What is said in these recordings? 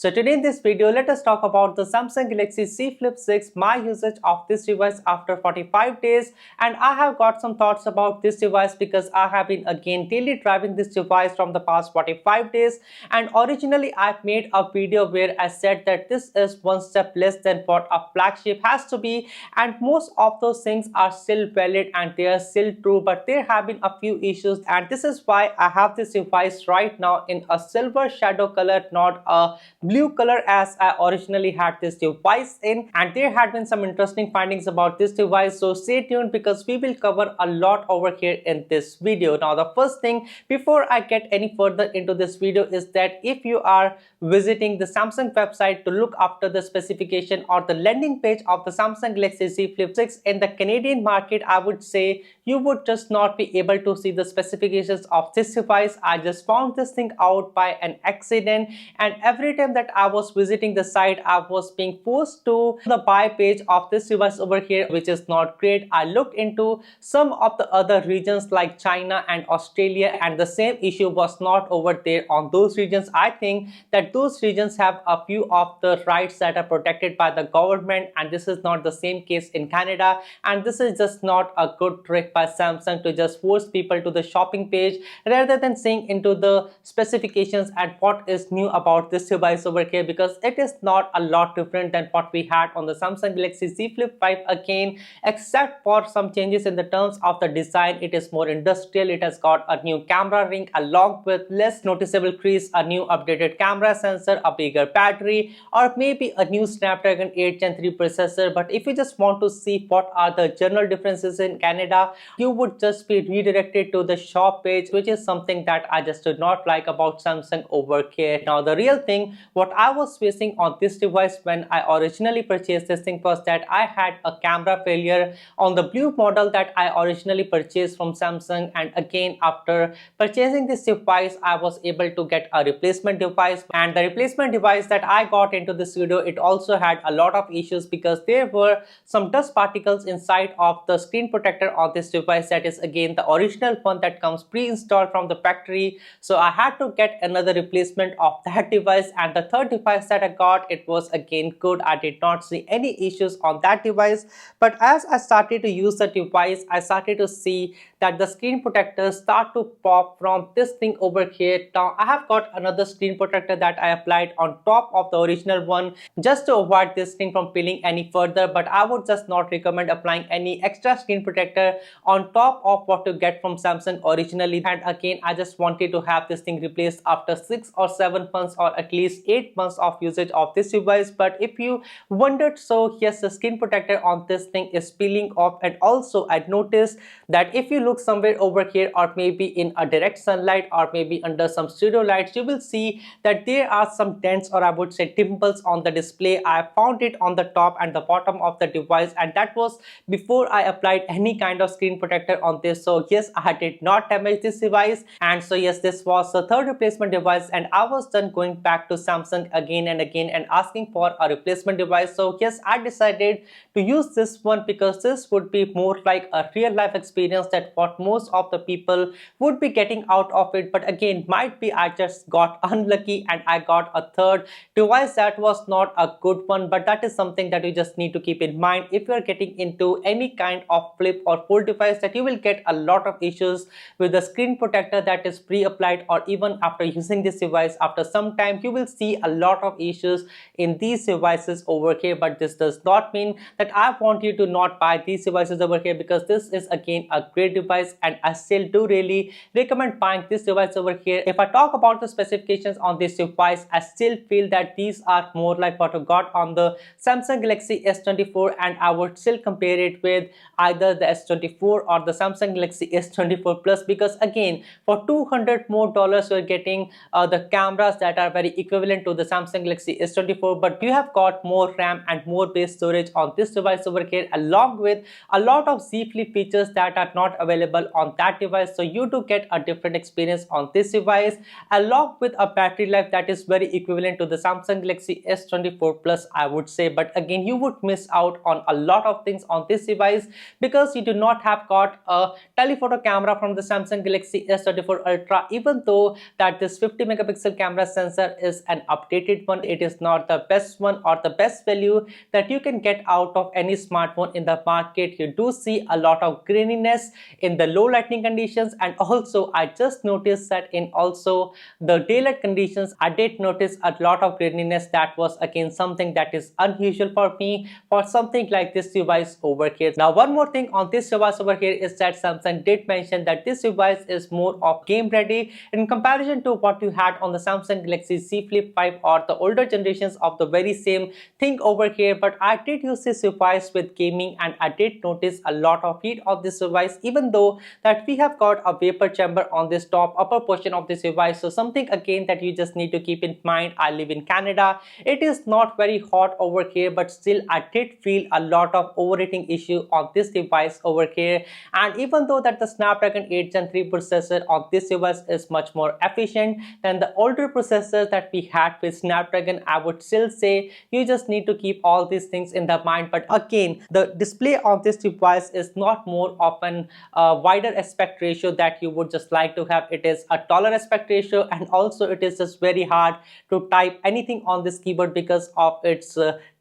So today in this video, let us talk about the Samsung Galaxy Z Flip 6, my usage of this device after 45 days, and I have got some thoughts about this device because I have been again daily driving this device from the past 45 days, and originally I've made a video where I said that this is one step less than what a flagship has to be, and most of those things are still valid and they are still true, but there have been a few issues, and this is why I have this device right now in a silver shadow color, not a blue color as I originally had this device in. And there had been some interesting findings about this device, so stay tuned because we will cover a lot over here in this video. Now the first thing before I get any further into this video is that if you are visiting the Samsung website to look after the specification or the landing page of the Samsung Galaxy Z Flip 6 in the Canadian market, I would say you would just not be able to see the specifications of this device. I just found this thing out by an accident, and every time that I was visiting the site, I was being forced to the buy page of this device over here, which is not great. I looked into some of the other regions like China and Australia, and the same issue was not over there on those regions. I think that those regions have a few of the rights that are protected by the government, and this is not the same case in Canada. And this is just not a good trick by Samsung to just force people to the shopping page rather than seeing into the specifications and what is new about this device over here, because it is not a lot different than what we had on the Samsung Galaxy Z Flip 5 again, except for some changes in the terms of the design. It is more industrial. It has got a new camera ring along with less noticeable crease, a new updated camera sensor, a bigger battery, or maybe a new Snapdragon 8 Gen 3 processor. But if you just want to see what are the general differences in Canada, you would just be redirected to the shop page, which is something that I just did not like about Samsung over here. Now the real thing, what I was facing on this device when I originally purchased this thing was that I had a camera failure on the blue model that I originally purchased from Samsung, and again after purchasing this device I was able to get a replacement device, and the replacement device that I got into this video, it also had a lot of issues because there were some dust particles inside of the screen protector on this device, that is again the original one that comes pre-installed from the factory. So I had to get another replacement of that device, and the third device that I got, it was again good. I did not see any issues on that device, but as I started to use the device, I started to see that the screen protectors start to pop from this thing over here. Now I have got another screen protector that I applied on top of the original one just to avoid this thing from peeling any further, but I would just not recommend applying any extra screen protector on top of what you get from Samsung originally. And again, I just wanted to have this thing replaced after 6 or 7 months or at least 8 months of usage of this device. But if you wondered, so yes, the screen protector on this thing is peeling off, and also I noticed that if you look somewhere over here or maybe in a direct sunlight or maybe under some studio lights, you will see that there are some dents, or I would say dimples, on the display. I found it on the top and the bottom of the device, and that was before I applied any kind of screen protector on this. So yes, I did not damage this device, and so yes, this was the third replacement device, and I was then going back to Samsung again and again and asking for a replacement device. So yes, I decided to use this one because this would be more like a real life experience that what most of the people would be getting out of it. But again, might be I just got unlucky and I got a third device that was not a good one, but that is something that you just need to keep in mind if you are getting into any kind of flip or fold device, that you will get a lot of issues with the screen protector that is pre-applied, or even after using this device after some time you will see a lot of issues in these devices over here. But this does not mean that I want you to not buy these devices over here, because this is again a great device and I still do really recommend buying this device over here. If I talk about the specifications on this device, I still feel that these are more like what I got on the Samsung Galaxy S24, and I would still compare it with either the S24 or the Samsung Galaxy S24 Plus, because again for $200 more you're getting the cameras that are very equivalent to the Samsung Galaxy S24, but you have got more RAM and more base storage on this device over here, along with a lot of Z Flip features that are not available available on that device, so you do get a different experience on this device, along with a battery life that is very equivalent to the Samsung Galaxy S24 Plus, I would say. But again, you would miss out on a lot of things on this device because you do not have got a telephoto camera from the Samsung Galaxy S24 Ultra. Even though that this 50 megapixel camera sensor is an updated one, it is not the best one or the best value that you can get out of any smartphone in the market. You do see a lot of graininess in the low lighting conditions, and also I just noticed that in also the daylight conditions I did notice a lot of graininess. That was again something that is unusual for me for something like this device over here. Now one more thing on this device over here is that Samsung did mention that this device is more of game ready in comparison to what you had on the Samsung Galaxy Z Flip 5 or the older generations of the very same thing over here. But I did use this device with gaming and I did notice a lot of heat of this device, even though that we have got a vapor chamber on this top upper portion of this device. So something again that you just need to keep in mind, I live in Canada, it is not very hot over here, but still I did feel a lot of overheating issue on this device over here. And even though that the Snapdragon 8 Gen 3 processor on this device is much more efficient than the older processors that we had with Snapdragon, I would still say you just need to keep all these things in the mind. But again, the display on this device is not more of an wider aspect ratio that you would just like to have. It is a taller aspect ratio, and also it is just very hard to type anything on this keyboard because of its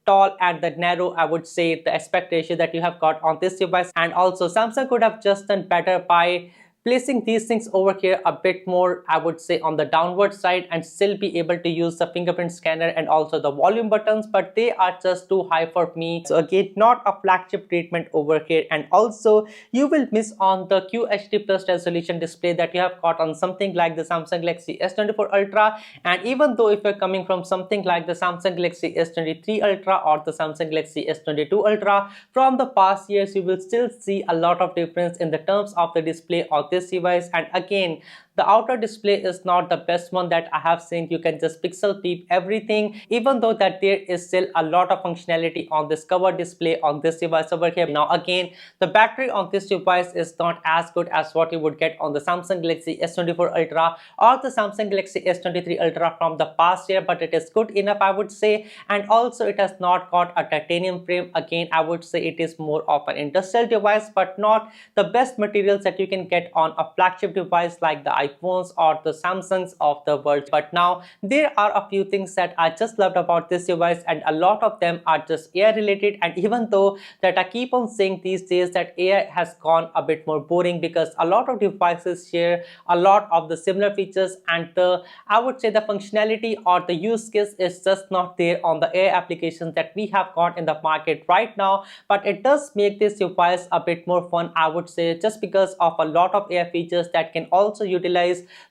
tall and the narrow, I would say, the aspect ratio that you have got on this device. And also Samsung could have just done better by placing these things over here a bit more, I would say, on the downward side and still be able to use the fingerprint scanner and also the volume buttons, but they are just too high for me. So again, not a flagship treatment over here. And also you will miss on the QHD plus resolution display that you have got on something like the Samsung Galaxy S24 Ultra. And even though if you're coming from something like the Samsung Galaxy S23 Ultra or the Samsung Galaxy S22 Ultra from the past years, you will still see a lot of difference in the terms of the display of this device. And again, the outer display is not the best one that I have seen. You can just pixel peep everything, even though that there is still a lot of functionality on this cover display on this device over here. Now again, the battery on this device is not as good as what you would get on the Samsung Galaxy S24 Ultra or the Samsung Galaxy S23 Ultra from the past year, but it is good enough, I would say. And also it has not got a titanium frame. Again, I would say it is more of an industrial device, but not the best materials that you can get on a flagship device like the iPhones or the Samsungs of the world. But now there are a few things that I just loved about this device, and a lot of them are just AI related. And even though that I keep on saying these days that AI has gone a bit more boring because a lot of devices share a lot of the similar features, and the I would say the functionality or the use case is just not there on the AI applications that we have got in the market right now. But it does make this device a bit more fun, I would say, just because of a lot of AI features that can also utilize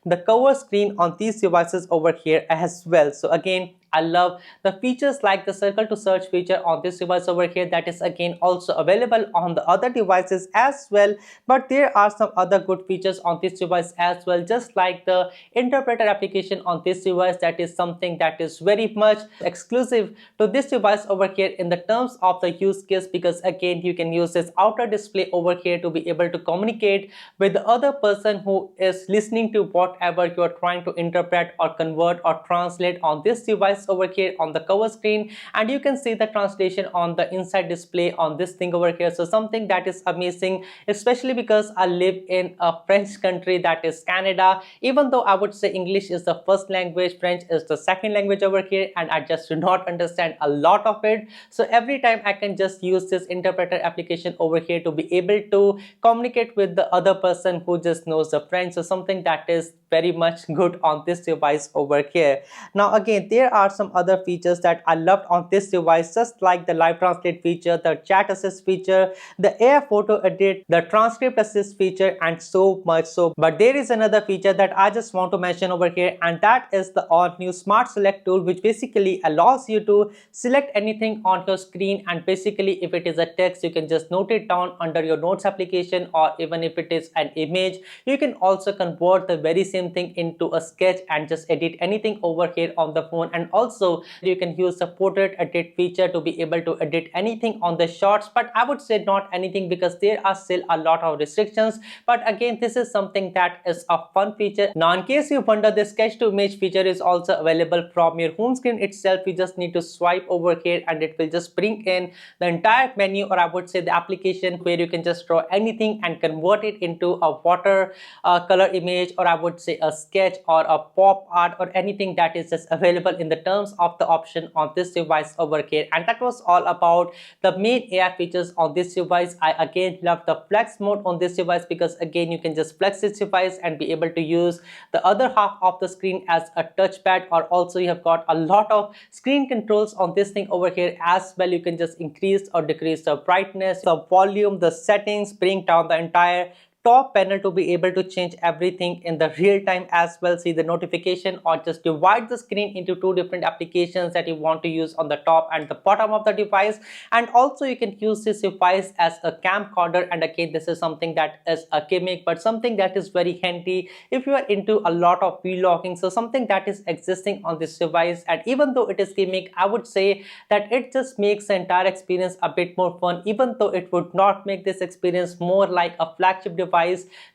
the cover screen on these devices over here as well. So again, I love the features like the circle to search feature on this device over here, that is again also available on the other devices as well. But there are some other good features on this device as well, just like the interpreter application on this device. That is something that is very much exclusive to this device over here in the terms of the use case, because again you can use this outer display over here to be able to communicate with the other person who is listening to whatever you are trying to interpret or convert or translate on this device over here on the cover screen. And you can see the translation on the inside display on this thing over here. So something that is amazing, especially because I live in a French country, that is Canada. Even though I would say English is the first language, French is the second language over here, and I just do not understand a lot of it. So every time I can just use this interpreter application over here to be able to communicate with the other person who just knows the French. So something that is very much good on this device over here. Now again, there are some other features that I loved on this device, just like the live translate feature, the chat assist feature, the AI photo edit, the transcript assist feature, and so much so. But there is another feature that I just want to mention over here, and that is the all new smart select tool, which basically allows you to select anything on your screen. And basically if it is a text, you can just note it down under your notes application, or even if it is an image, you can also convert the very same same thing into a sketch and just edit anything over here on the phone. And also you can use the portrait edit feature to be able to edit anything on the shots, but I would say not anything because there are still a lot of restrictions. But again, this is something that is a fun feature. Now in case you wonder, the sketch to image feature is also available from your home screen itself. You just need to swipe over here and it will just bring in the entire menu, or I would say the application, where you can just draw anything and convert it into a water color image, or I would say a sketch or a pop art or anything that is just available in the terms of the option on this device over here. And that was all about the main AI features on this device. I again love the flex mode on this device because again you can just flex this device and be able to use the other half of the screen as a touchpad, or also you have got a lot of screen controls on this thing over here as well. You can just increase or decrease the brightness, the volume, the settings, bring down the entire top panel to be able to change everything in the real time as well, see the notification, or just divide the screen into two different applications that you want to use on the top and the bottom of the device. And also you can use this device as a camcorder, and again this is something that is a gimmick but something that is very handy if you are into a lot of vlogging. So something that is existing on this device, and even though it is gimmick, I would say that it just makes the entire experience a bit more fun, even though it would not make this experience more like a flagship device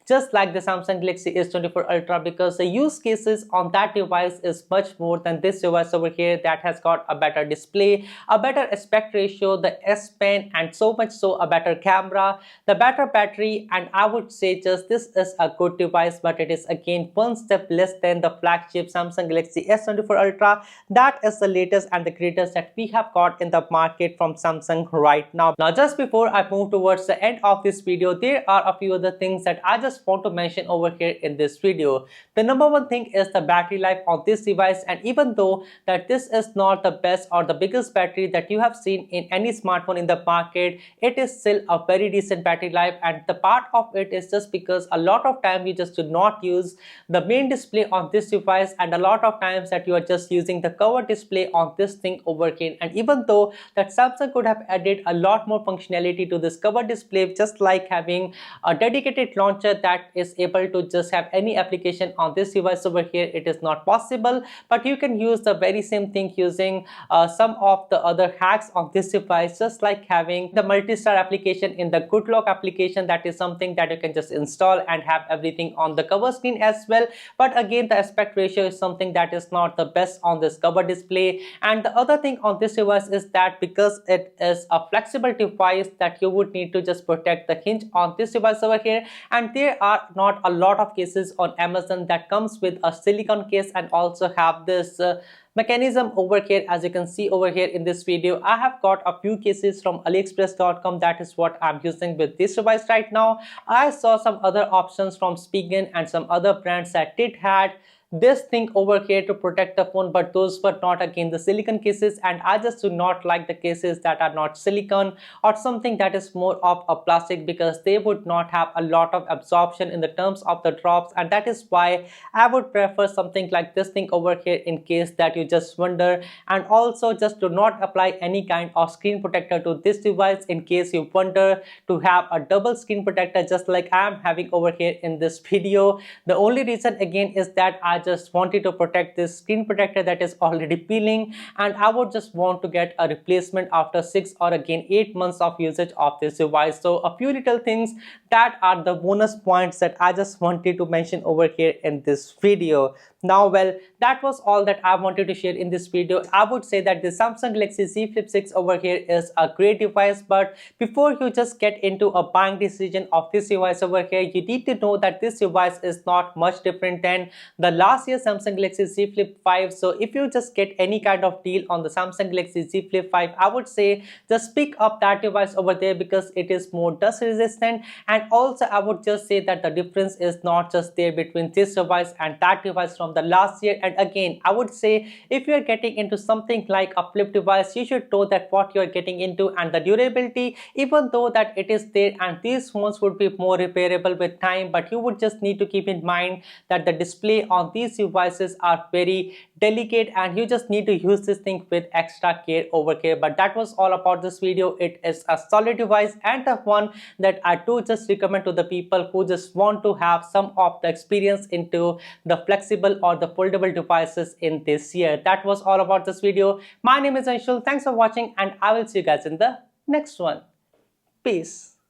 just like the Samsung Galaxy S24 Ultra, because the use cases on that device is much more than this device over here that has got a better display, a better aspect ratio, the S Pen, and so much so a better camera, the better battery. And I would say just this is a good device, but it is again one step less than the flagship Samsung Galaxy S24 Ultra. That is the latest and the greatest that we have got in the market from Samsung right now. Now just before I move towards the end of this video, there are a few other things that I just want to mention over here in this video. The number one thing is the battery life on this device, and even though that this is not the best or the biggest battery that you have seen in any smartphone in the market, it is still a very decent battery life. And the part of it is just because a lot of time you just do not use the main display on this device, and a lot of times that you are just using the cover display on this thing over here. And even though that Samsung could have added a lot more functionality to this cover display, just like having a dedicated launcher that is able to just have any application on this device over here, it is not possible. But you can use the very same thing using some of the other hacks on this device, just like having the multi-star application in the Good Lock application. That is something that you can just install and have everything on the cover screen as well. But again, the aspect ratio is something that is not the best on this cover display. And the other thing on this device is that because it is a flexible device, that you would need to just protect the hinge on this device over here. And there are not a lot of cases on Amazon that comes with a silicone case and also have this mechanism over here. As you can see over here in this video, I have got a few cases from aliexpress.com. That is what I'm using with this device right now. I saw some other options from Spigen and some other brands that did had this thing over here to protect the phone, but those were not again the silicone cases, and I just do not like the cases that are not silicone or something that is more of a plastic, because they would not have a lot of absorption in the terms of the drops. And that is why I would prefer something like this thing over here in case that you just wonder. And also just do not apply any kind of screen protector to this device in case you wonder to have a double screen protector just like I am having over here in this video. The only reason again is that I just wanted to protect this screen protector that is already peeling, and I would just want to get a replacement after 6 or again 8 months of usage of this device. So a few little things that are the bonus points that I just wanted to mention over here in this video. Now, well, that was all that I wanted to share in this video. I would say that the Samsung Galaxy Z Flip 6 over here is a great device, but before you just get into a buying decision of this device over here, you need to know that this device is not much different than the last year Samsung Galaxy Z Flip 5. So if you just get any kind of deal on the Samsung Galaxy Z Flip 5, I would say just pick up that device over there because it is more dust resistant. And also I would just say that the difference is not just there between this device and that device from the last year. And again, I would say if you are getting into something like a flip device, you should know that what you are getting into, and the durability, even though that it is there, and these phones would be more repairable with time, but you would just need to keep in mind that the display on these these devices are very delicate and you just need to use this thing with extra care over care. But that was all about this video. It is a solid device and the one that I do just recommend to the people who just want to have some of the experience into the flexible or the foldable devices in this year. That was all about this video. My name is Anshul. Thanks for watching and I will see you guys in the next one. Peace.